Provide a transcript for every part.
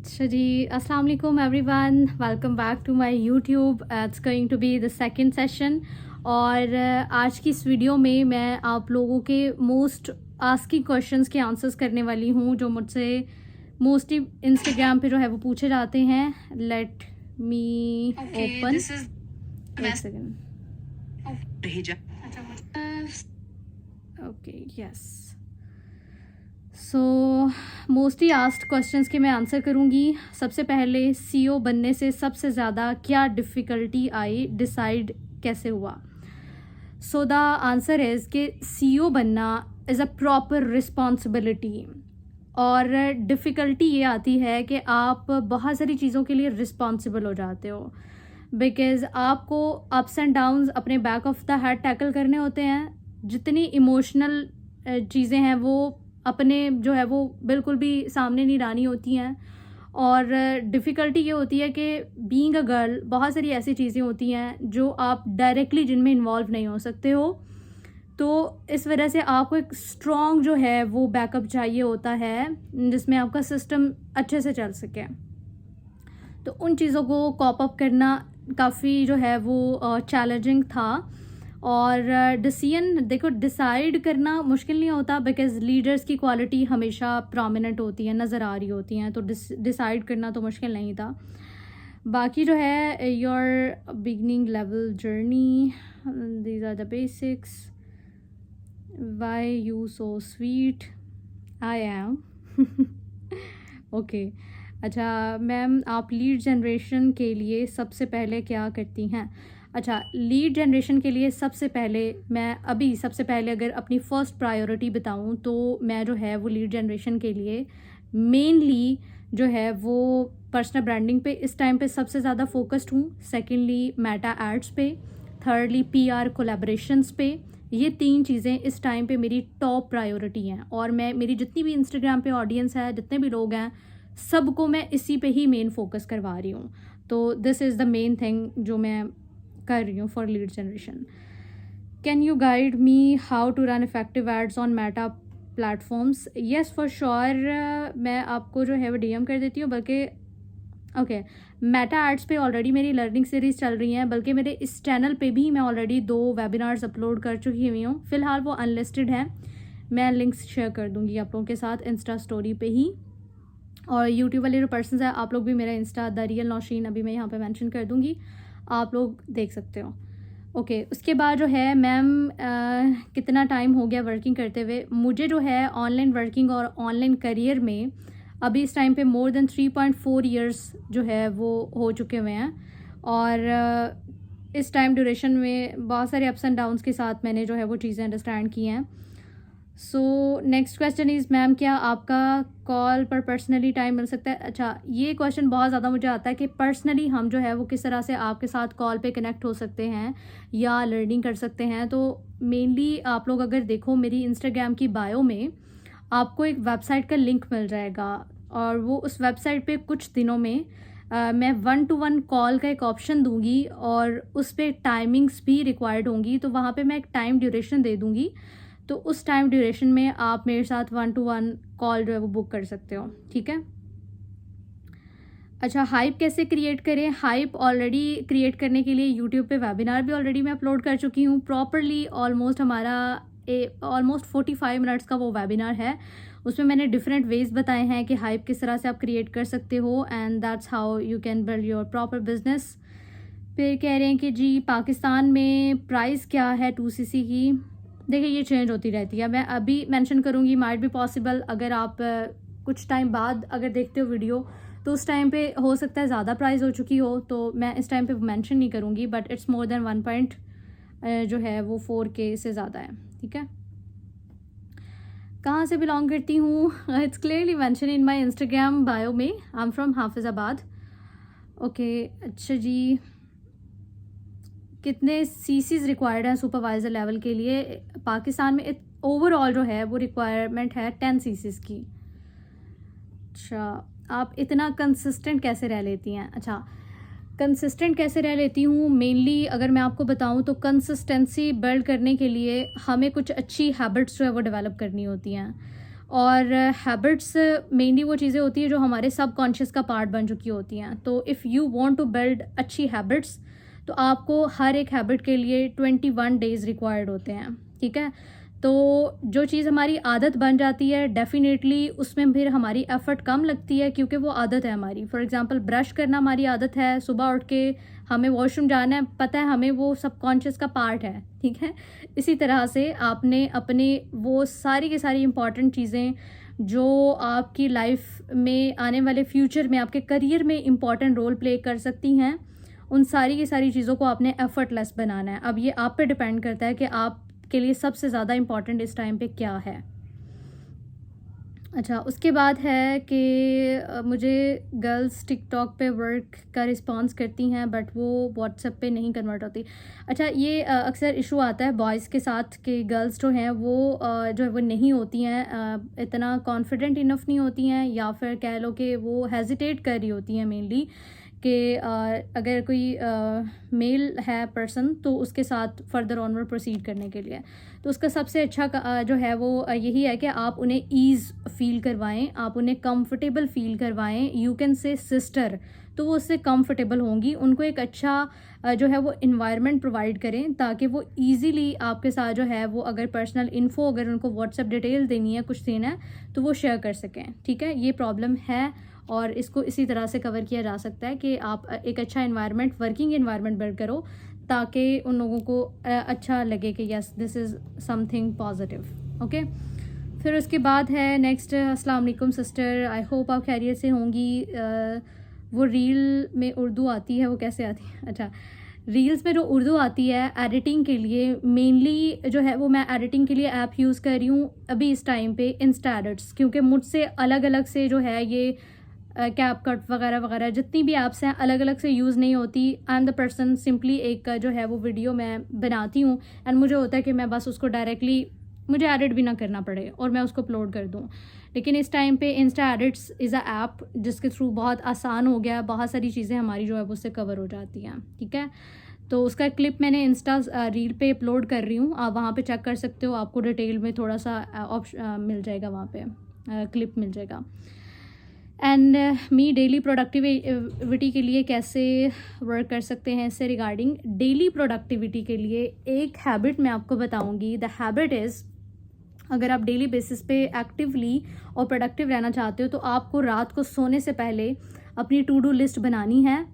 अच्छा जी, अस्सलाम वालेकुम everyone, welcome back to my YouTube. It's going to be the second session और आज की इस वीडियो में मैं आप लोगों के मोस्ट आस्किंग क्वेश्चंस के आंसर्स करने वाली हूँ जो मुझसे मोस्टली इंस्टाग्राम पे जो है वो पूछे जाते हैं। लेट मी ओपन एक second. Okay yes, so mostly asked questions के मैं आंसर करूँगी। सबसे पहले सीईओ बनने से सबसे ज़्यादा क्या डिफ़िकल्टी आई, डिसाइड कैसे हुआ? सो द आंसर इज़ कि सीईओ बनना इज़ अ प्रॉपर रिस्पॉन्सिबिलिटी और डिफ़िकल्टी ये आती है कि आप बहुत सारी चीज़ों के लिए रिस्पॉन्सिबल हो जाते हो बिकॉज़ आपको अप्स एंड डाउन्स अपने back of the head tackle करने होते हैं। जितनी इमोशनल चीज़ें हैं वो अपने जो है वो बिल्कुल भी सामने नहीं लानी होती हैं। और डिफ़िकल्टी ये होती है कि बीइंग अ गर्ल बहुत सारी ऐसी चीज़ें होती हैं जो आप डायरेक्टली जिनमें इन्वॉल्व नहीं हो सकते हो, तो इस वजह से आपको एक स्ट्रॉन्ग जो है वो बैकअप चाहिए होता है जिसमें आपका सिस्टम अच्छे से चल सके। तो उन चीज़ों को कॉप अप करना काफ़ी जो है वो चैलेंजिंग था। और डिसीजन देखो, डिसाइड करना मुश्किल नहीं होता बिकॉज लीडर्स की क्वालिटी हमेशा प्रोमिनेंट होती है, नज़र आ रही होती हैं, तो डिसाइड करना तो मुश्किल नहीं था। बाकी जो है your beginning level journey, these are the basics, why you so sweet, I am okay. अच्छा मैम, आप लीड जनरेशन के लिए सबसे पहले क्या करती हैं? अच्छा, लीड जनरेशन के लिए सबसे पहले अगर अपनी फ़र्स्ट प्रायोरिटी बताऊं तो मैं जो है वो लीड जनरेशन के लिए मेनली जो है वो पर्सनल ब्रांडिंग पे इस टाइम पे सबसे ज़्यादा फोकस्ड हूँ। सेकेंडली मेटा एड्स पे, थर्डली पीआर कोलैबोरेशंस पे। ये 3 चीज़ें इस टाइम पे मेरी टॉप प्रायोरिटी हैं और मेरी जितनी भी इंस्टाग्राम पे ऑडियंस है, जितने भी लोग हैं, सबको मैं इसी पे ही मेन फोकस करवा रही हूँ। तो this is the main thing जो मैं कर रही हूँ for lead generation. Can you guide me how to run effective ads on Meta platforms? Yes for sure, मैं आपको जो है वो डीएम कर देती हूँ। बल्कि ओके, मेटा एड्स पे ऑलरेडी मेरी लर्निंग सीरीज़ चल रही हैं, बल्कि मेरे इस चैनल पे भी मैं ऑलरेडी 2 वेबिनार्स अपलोड कर चुकी हुई हूँ। फ़िलहाल वो अनलिस्टेड हैं, मैं लिंक्स शेयर कर दूँगी आप लोगों के साथ इंस्टा स्टोरी पे ही। और यूट्यूब वाले जो पर्सन है, आप लोग भी मेरा इंस्टा द रियल नौशीन अभी मैं यहाँ पे मेंशन कर दूँगी, आप लोग देख सकते हो। ओके, उसके बाद जो है मैम, कितना टाइम हो गया वर्किंग करते हुए? मुझे जो है ऑनलाइन वर्किंग और ऑनलाइन करियर में अभी इस टाइम पे मोर देन 3.4 ईयर्स जो है वो हो चुके हुए हैं। और इस टाइम ड्यूरेशन में बहुत सारे अप्स एंड डाउन्स के साथ मैंने जो है वो चीज़ें अंडरस्टैंड की हैं। So next question is ma'am, क्या आपका कॉल पर पर्सनली टाइम मिल सकता है? अच्छा, ये क्वेश्चन बहुत ज़्यादा मुझे आता है कि पर्सनली हम जो है वो किस तरह से आपके साथ कॉल पे कनेक्ट हो सकते हैं या लर्निंग कर सकते हैं। तो मेनली आप लोग अगर देखो मेरी इंस्टाग्राम की बायो में आपको एक वेबसाइट का लिंक मिल जाएगा और वो उस वेबसाइट पे कुछ दिनों में मैं 1-to-1 कॉल का एक ऑप्शन दूंगी और उस पर टाइमिंग्स भी रिक्वायर्ड होंगी। तो वहाँ पे मैं एक टाइम ड्यूरेशन दे दूँगी, तो उस टाइम ड्यूरेशन में आप मेरे साथ 1-to-1 कॉल जो है वो बुक कर सकते हो, ठीक है। अच्छा, हाइप कैसे क्रिएट करें? हाइप ऑलरेडी क्रिएट करने के लिए यूट्यूब पे वेबिनार भी ऑलरेडी मैं अपलोड कर चुकी हूँ प्रॉपरली। ऑलमोस्ट हमारा ऑलमोस्ट 45 मिनट्स का वो वेबिनार है। उसमें मैंने डिफरेंट वेज बताए हैं कि हाइप किस तरह से आप क्रिएट कर सकते हो and that's how you can build your proper business. फिर कह रहे हैं कि जी पाकिस्तान में प्राइस क्या है 2cc की? देखिए, ये चेंज होती रहती है, मैं अभी मेंशन करूँगी, माइट बी पॉसिबल अगर आप कुछ टाइम बाद अगर देखते हो वीडियो तो उस टाइम पे हो सकता है ज़्यादा प्राइस हो चुकी हो, तो मैं इस टाइम पे मेंशन नहीं करूँगी, but it's more than 1 point जो है वो 4K से ज़्यादा है, ठीक है। कहाँ से बिलोंग करती हूँ? It's clearly mention in my Instagram bio में, I am from Hafizabad. Okay, अच्छा जी, कितने सीसीज रिक्वायर्ड हैं सुपरवाइज़र लेवल के लिए? पाकिस्तान में ओवरऑल जो है वो रिक्वायरमेंट है 10 सीसीज की। अच्छा, आप इतना कंसिस्टेंट कैसे रह लेती हैं? अच्छा, कंसिस्टेंट कैसे रह लेती हूँ, मेनली अगर मैं आपको बताऊँ तो कंसिस्टेंसी बिल्ड करने के लिए हमें कुछ अच्छी हैबिट्स जो है वो डेवलप करनी होती हैं। और हैबिट्स मेनली वो चीज़ें होती हैं जो हमारे सबकॉन्शियस का पार्ट बन चुकी होती हैं। तो if you want to build अच्छी हैबिट्स, तो आपको हर एक हैबिट के लिए 21 डेज़ रिक्वायर्ड होते हैं, ठीक है। तो जो चीज़ हमारी आदत बन जाती है, डेफ़िनेटली उसमें फिर हमारी एफ़र्ट कम लगती है, क्योंकि वो आदत है हमारी। फॉर एग्ज़ाम्पल, ब्रश करना हमारी आदत है, सुबह उठ के हमें वॉशरूम जाना है, पता है हमें, वो सबकॉन्शियस का पार्ट है, ठीक है। इसी तरह से आपने अपने वो सारी की सारी इम्पॉर्टेंट चीज़ें जो आपकी लाइफ में आने वाले फ्यूचर में आपके करियर में इम्पॉर्टेंट रोल प्ले कर सकती हैं, उन सारी की सारी चीज़ों को आपने एफर्टलेस बनाना है। अब ये आप पे डिपेंड करता है कि आपके लिए सबसे ज़्यादा इम्पॉर्टेंट इस टाइम पे क्या है। अच्छा, उसके बाद है कि मुझे गर्ल्स टिकटॉक पे वर्क का रिस्पॉन्स करती हैं, बट वो व्हाट्सएप पे नहीं कन्वर्ट होती। अच्छा, ये अक्सर इशू आता है बॉयज़ के साथ कि गर्ल्स जो हैं वो जो है वो नहीं होती हैं, इतना कॉन्फिडेंट इनफ नहीं होती हैं, या फिर कह लो कि वो हेजिटेट कर रही होती हैं मेनली कि अगर कोई मेल है पर्सन तो उसके साथ फर्दर ऑनवर्ड प्रोसीड करने के लिए। तो उसका सबसे अच्छा जो है वो यही है कि आप उन्हें ईज़ फ़ील करवाएं, आप उन्हें कंफर्टेबल फ़ील करवाएं। यू कैन से सिस्टर, तो वो उससे कंफर्टेबल होंगी। उनको एक अच्छा जो है वो इन्वायरमेंट प्रोवाइड करें, ताकि वो ईज़िली आपके साथ जो है वो, अगर पर्सनल इन्फो, अगर उनको व्हाट्सएप डिटेल देनी है, कुछ देना है, तो वो शेयर कर सकें, ठीक है। ये प्रॉब्लम है और इसको इसी तरह से कवर किया जा सकता है कि आप एक अच्छा इन्वायरमेंट, वर्किंग इन्वायरमेंट बिल्ड करो, ताकि उन लोगों को अच्छा लगे कि yes this is something positive, okay. फिर उसके बाद है नेक्स्ट, अस्सलाम वालेकुम सिस्टर, आई होप आप खैरियत से होंगी। वो रील में उर्दू आती है, वो कैसे आती है? अच्छा, रील्स में जो उर्दू आती है एडिटिंग के लिए, मेनली जो है वो मैं एडिटिंग के लिए ऐप यूज़ कर रही हूँ अभी इस टाइम पे, इंस्टा एडिट्स, क्योंकि मुझसे अलग अलग से जो है ये कैप कट वगैरह वगैरह जितनी भी ऐप्स हैं अलग अलग से यूज़ नहीं होती। I am the person, simply एक जो है वो वीडियो मैं बनाती हूँ एंड मुझे होता है कि मैं बस उसको डायरेक्टली, मुझे एडिट भी ना करना पड़े और मैं उसको अपलोड कर दूँ। लेकिन इस टाइम पे Insta edits is a app जिसके थ्रू बहुत आसान हो गया, बहुत सारी चीज़ें हमारी जो है वो उससे कवर हो जाती हैं, ठीक है। तो उसका क्लिप मैंने इंस्टा रील पे अपलोड कर रही हूँ, आप वहाँ पे चेक कर सकते हो, आपको डिटेल में थोड़ा सा ऑप्शन मिल जाएगा, वहाँ पे क्लिप मिल जाएगा। एंड मी डेली प्रोडक्टिविटी के लिए कैसे वर्क कर सकते हैं, इससे रिगार्डिंग डेली प्रोडक्टिविटी के लिए एक हैबिट मैं आपको बताऊंगी। द हैबिट इज़, अगर आप डेली बेसिस पे एक्टिवली और प्रोडक्टिव रहना चाहते हो, तो आपको रात को सोने से पहले अपनी टू डू लिस्ट बनानी है।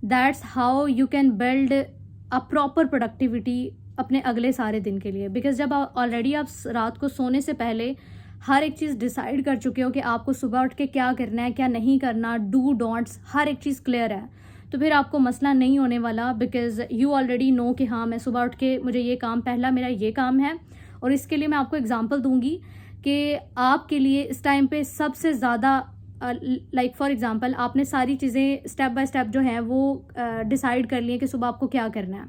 That's how you can build a proper productivity अपने अगले सारे दिन के लिए। बिकॉज जब ऑलरेडी आप रात को सोने से पहले हर एक चीज़ डिसाइड कर चुके हो कि आपको सुबह उठ के क्या करना है, क्या नहीं करना, डू डोंट्स, हर एक चीज़ क्लियर है, तो फिर आपको मसला नहीं होने वाला। बिकॉज यू ऑलरेडी नो कि हाँ, मैं सुबह उठ के मुझे ये काम, पहला मेरा ये काम है। और इसके लिए मैं आपको एग्जांपल दूंगी कि आपके लिए इस टाइम पे सबसे ज़्यादा, लाइक फॉर एग्जांपल, आपने सारी चीज़ें स्टेप बाय स्टेप जो है वो डिसाइड कर लिए कि सुबह आपको क्या करना है।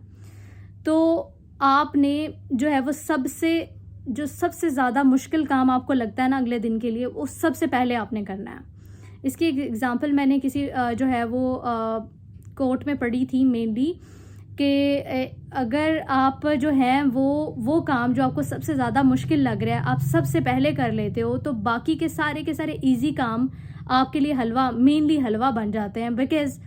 तो आपने जो है वो सबसे ज़्यादा मुश्किल काम आपको लगता है ना अगले दिन के लिए, वो सबसे पहले आपने करना है। इसकी एक एग्ज़ाम्पल मैंने किसी जो है वो कोर्ट में पढ़ी थी मेनली, कि अगर आप जो हैं वो काम जो आपको सबसे ज़्यादा मुश्किल लग रहा है आप सबसे पहले कर लेते हो, तो बाकी के सारे इजी काम आपके लिए मेनली हलवा बन जाते हैं। बिकॉज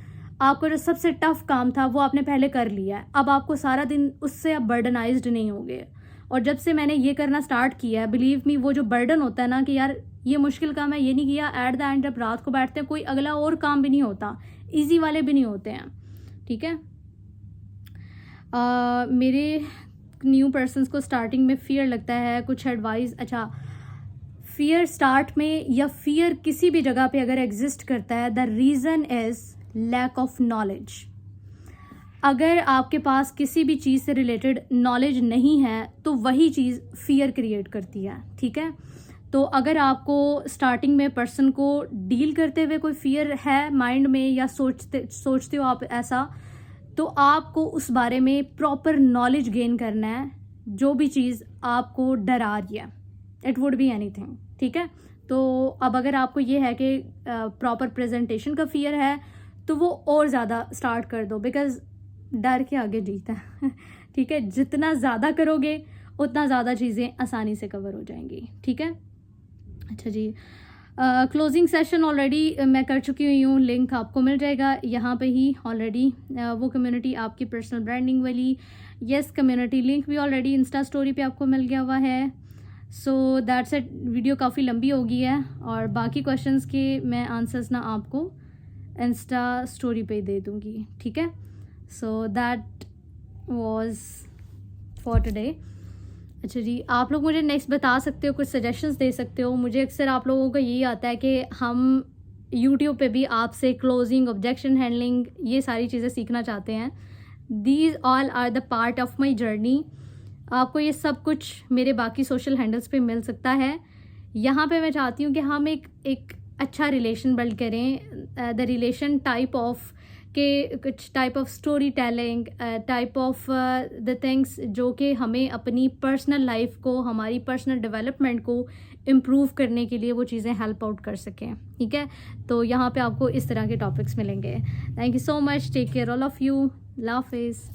आपको जो सबसे टफ काम था वो आपने पहले कर लिया है, अब आपको सारा दिन उससे आप बर्डनाइज्ड नहीं होगे। और जब से मैंने ये करना स्टार्ट किया है, बिलीव मी, वो जो बर्डन होता है ना कि यार ये मुश्किल काम है, ये नहीं किया, एट द एंड जब रात को बैठते हैं कोई अगला और काम भी नहीं होता, इजी वाले भी नहीं होते हैं, ठीक है। मेरे न्यू पर्सन्स को स्टार्टिंग में फियर लगता है, कुछ एडवाइस। अच्छा, फियर स्टार्ट में या फियर किसी भी जगह पे अगर एग्जिस्ट करता है, the reason is lack of knowledge. अगर आपके पास किसी भी चीज़ से रिलेटेड नॉलेज नहीं है तो वही चीज़ फियर क्रिएट करती है, ठीक है। तो अगर आपको स्टार्टिंग में पर्सन को डील करते हुए कोई फियर है माइंड में, या सोचते हो आप ऐसा, तो आपको उस बारे में प्रॉपर नॉलेज गेन करना है। जो भी चीज़ आपको डरा रही है, इट वुड बी एनीथिंग, ठीक है। तो अब अगर आपको ये है कि प्रॉपर प्रेजेंटेशन का फियर है, तो वो और ज़्यादा स्टार्ट कर दो, बिकॉज डर के आगे जीत है ठीक है। जितना ज़्यादा करोगे उतना ज़्यादा चीज़ें आसानी से कवर हो जाएंगी, ठीक है। अच्छा जी, क्लोजिंग सेशन ऑलरेडी मैं कर चुकी हुई हूँ, लिंक आपको मिल जाएगा यहाँ पे ही ऑलरेडी। वो कम्युनिटी आपकी पर्सनल ब्रांडिंग वाली, यस कम्युनिटी लिंक भी ऑलरेडी इंस्टा स्टोरी पे आपको मिल गया हुआ है। सो दैट्स इट, वीडियो काफ़ी लंबी हो गई है और बाकी क्वेश्चंस के मैं आंसर्स ना आपको इंस्टा स्टोरी पे दे दूँगी, ठीक है। So that was for today. अच्छा जी, आप लोग मुझे नेक्स्ट बता सकते हो, कुछ सजेशंस दे सकते हो। मुझे अक्सर आप लोगों का यही आता है कि हम यूट्यूब पे भी आपसे क्लोजिंग, ऑब्जेक्शन हैंडलिंग, ये सारी चीज़ें सीखना चाहते हैं। These all are the part of my journey. आपको ये सब कुछ मेरे बाकी सोशल हैंडल्स पे मिल सकता है। यहाँ पे मैं चाहती हूँ कि हम एक अच्छा रिलेशन बिल्ड करें, द रिलेशन टाइप ऑफ के कुछ type of story telling, type of the things जो कि हमें अपनी पर्सनल लाइफ को, हमारी पर्सनल डेवलपमेंट को इम्प्रूव करने के लिए वो चीज़ें हेल्प आउट कर सकें, ठीक है। तो यहाँ पे आपको इस तरह के टॉपिक्स मिलेंगे। Thank you so much, take care all of you, अल्लाह हाफिज़।